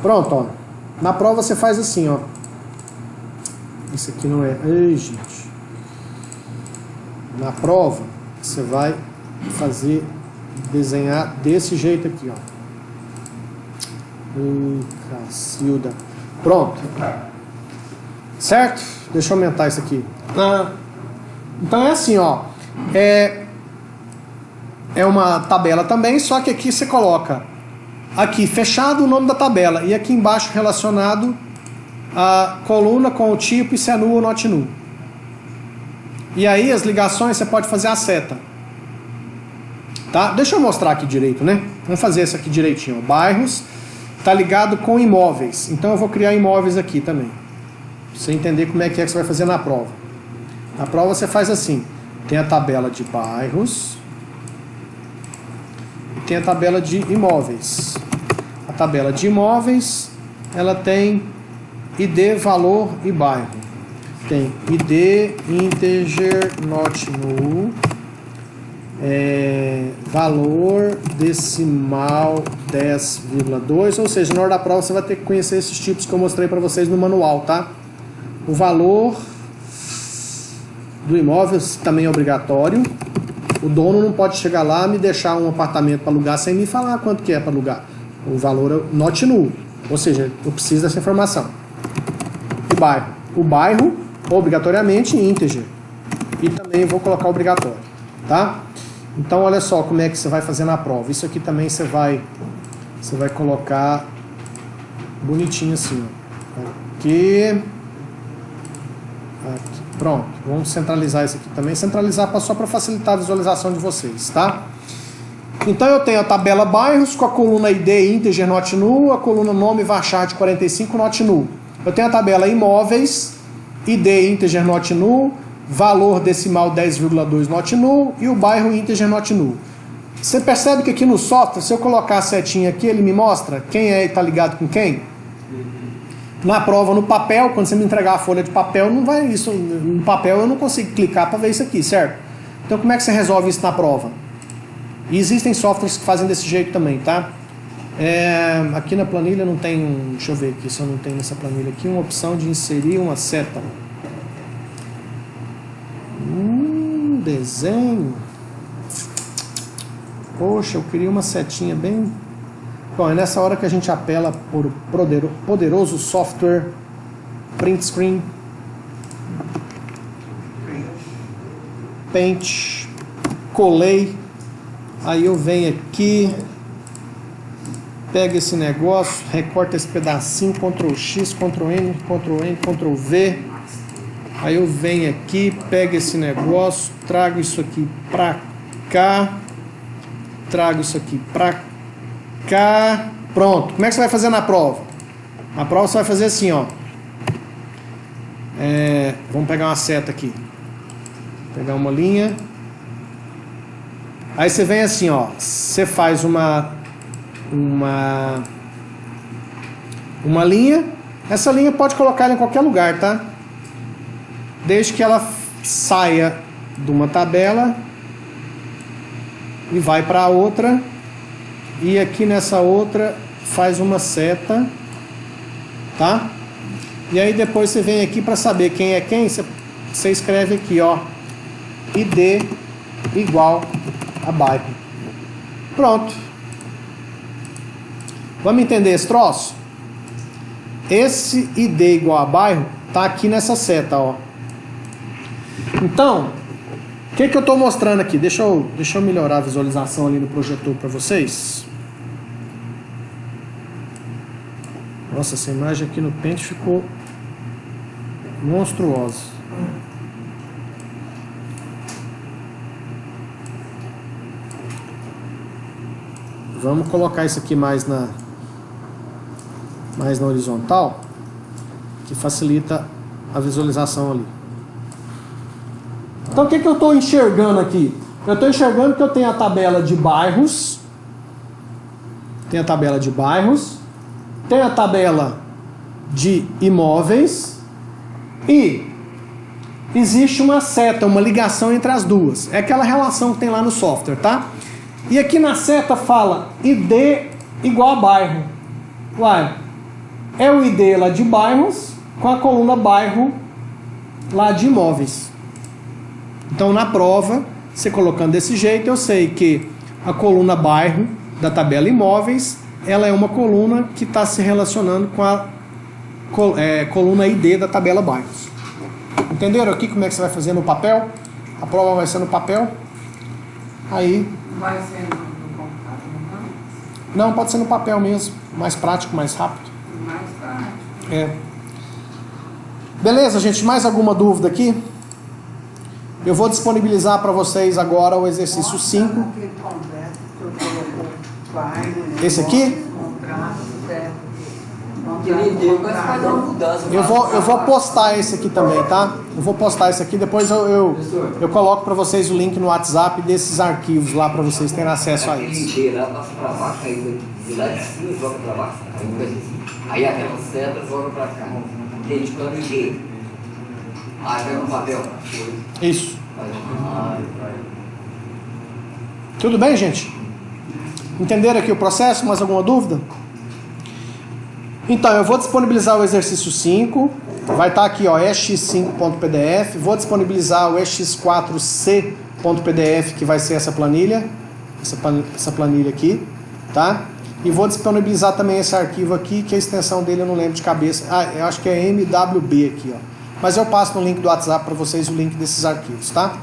Pronto, ó. Na prova você faz assim, ó. Isso aqui não é... Ai, gente. Na prova você vai desenhar desse jeito aqui, ó. Cacilda. Pronto. Certo? Deixa eu aumentar isso aqui. Então é assim, ó. É uma tabela também, só que aqui você coloca aqui fechado o nome da tabela e aqui embaixo relacionado a coluna com o tipo e se é null ou not null. E aí as ligações você pode fazer a seta. Tá? Deixa eu mostrar aqui direito, né? Vamos fazer isso aqui direitinho. Bairros está ligado com imóveis. Então eu vou criar imóveis aqui também. Pra você entender como é que você vai fazer na prova. Na prova você faz assim. Tem a tabela de bairros. E tem a tabela de imóveis. A tabela de imóveis, ela tem ID, valor e bairro. Tem ID, integer, not null. valor decimal 10,2, ou seja, na hora da prova você vai ter que conhecer esses tipos que eu mostrei para vocês no manual, tá? O valor do imóvel também é obrigatório. O dono não pode chegar lá e me deixar um apartamento para alugar sem me falar quanto que é para alugar. O valor é not null, ou seja, eu preciso dessa informação. O bairro obrigatoriamente integer, e também vou colocar obrigatório, tá? Então olha só como é que você vai fazer na prova. Isso aqui também você vai colocar bonitinho assim, ó. Aqui, pronto. Vamos centralizar isso aqui também, centralizar só para facilitar a visualização de vocês, tá? Então eu tenho a tabela bairros com a coluna ID integer not null, a coluna nome varchar de 45 not null. Eu tenho a tabela imóveis ID integer not null, valor decimal 10,2 not null e o bairro integer not null. Você percebe que aqui no software, se eu colocar a setinha aqui, ele me mostra quem é e está ligado com quem? Na prova, no papel, quando você me entregar a folha de papel, não vai isso. No papel eu não consigo clicar para ver isso aqui, certo? Então como é que você resolve isso na prova? E existem softwares que fazem desse jeito também, tá? Aqui na planilha não tem deixa eu ver aqui se eu não tenho nessa planilha aqui uma opção de inserir uma seta. Desenho. Poxa, eu queria uma setinha bem... Bom, é nessa hora que a gente apela por poderoso software print screen, paint, colei, aí eu venho aqui, pego esse negócio, recorto esse pedacinho, Ctrl X, Ctrl N, Ctrl N, Ctrl V. Aí eu venho aqui, pego esse negócio, trago isso aqui pra cá, trago isso aqui pra cá, pronto. Como é que você vai fazer na prova? Na prova você vai fazer assim, ó. Vamos pegar uma seta aqui, pegar uma linha. Aí você vem assim, ó. Você faz uma linha. Essa linha pode colocar ela em qualquer lugar, tá? Desde que ela saia de uma tabela e vai para a outra, e aqui nessa outra faz uma seta, tá? E aí depois você vem aqui para saber quem é quem, você escreve aqui, ó, ID igual a bairro. Pronto. Vamos entender esse troço? Esse ID igual a bairro tá aqui nessa seta, ó. Então, o que eu estou mostrando aqui? Deixa eu melhorar a visualização ali no projetor para vocês. Nossa, essa imagem aqui no Paint ficou monstruosa. Vamos colocar isso aqui mais na horizontal, que facilita a visualização ali. Então o que eu estou enxergando aqui? Eu estou enxergando que eu tenho a tabela de bairros, tenho a tabela de imóveis e existe uma seta, uma ligação entre as duas. É aquela relação que tem lá no software, tá? E aqui na seta fala ID igual a bairro. Uai, é o ID lá de bairros com a coluna bairro lá de imóveis. Então na prova, você colocando desse jeito, eu sei que a coluna bairro da tabela imóveis, ela é uma coluna que está se relacionando com a coluna ID da tabela bairros. Entenderam aqui como é que você vai fazer no papel? A prova vai ser no papel. Aí... Vai ser no computador, não, pode ser no papel mesmo. Mais prático, mais rápido. mais prático. Beleza, gente? Mais alguma dúvida aqui? Eu vou disponibilizar para vocês agora o exercício 5. Esse aqui? Eu vou postar esse aqui também, tá? Eu vou postar esse aqui, depois eu coloco para vocês o link no WhatsApp desses arquivos lá para vocês terem acesso a eles. Aí aquela seta joga pra cá. Gente, plano inteiro. Aí pega um papel. Isso. Tudo bem, gente? Entenderam aqui o processo? Mais alguma dúvida? Então, eu vou disponibilizar o exercício 5. Vai estar aqui, ó, ex5.pdf. Vou disponibilizar o ex4c.pdf, que vai ser essa planilha. Essa planilha aqui, tá? E vou disponibilizar também esse arquivo aqui, que a extensão dele eu não lembro de cabeça. Eu acho que é MWB aqui, ó. Mas eu passo no link do WhatsApp para vocês o link desses arquivos, tá?